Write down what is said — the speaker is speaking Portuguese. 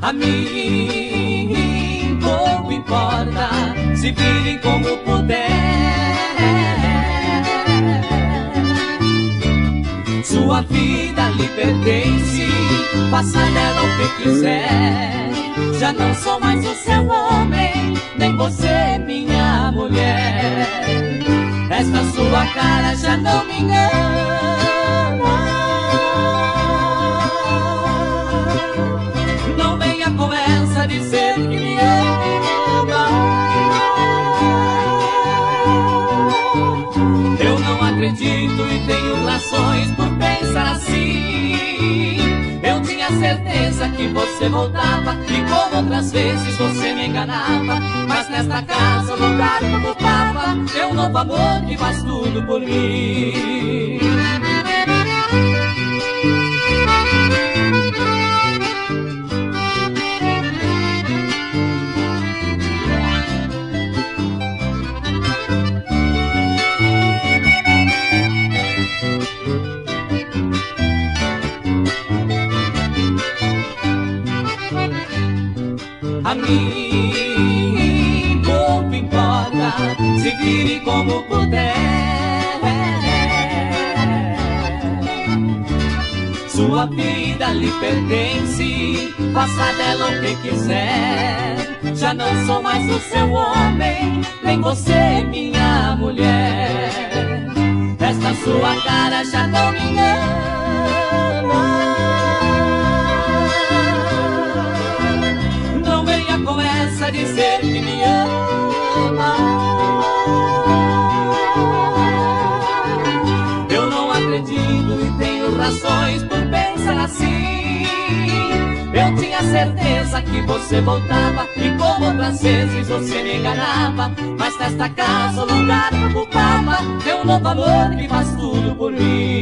A mim pouco importa, se virem como puder. Sua vida lhe pertence, faça dela o que quiser. Já não sou mais o seu homem, nem você minha mulher. Esta sua cara já não me engana. Com essa dizer que me ama. Eu não acredito e tenho razões por pensar assim. Eu tinha certeza que você voltava e como outras vezes você me enganava. Mas nesta casa o lugar que ocupava é um novo amor que faz tudo por mim. A mim pouco importa, se vire como puder. Sua vida lhe pertence, faça dela o que quiser. Já não sou mais o seu homem, nem você minha mulher. Esta sua cara já não me engana. Começa a dizer que me ama. Eu não acredito e tenho razões por pensar assim. Eu tinha certeza que você voltava e como outras vezes você me enganava. Mas nesta casa o lugar que ocupava é um novo amor que faz tudo por mim.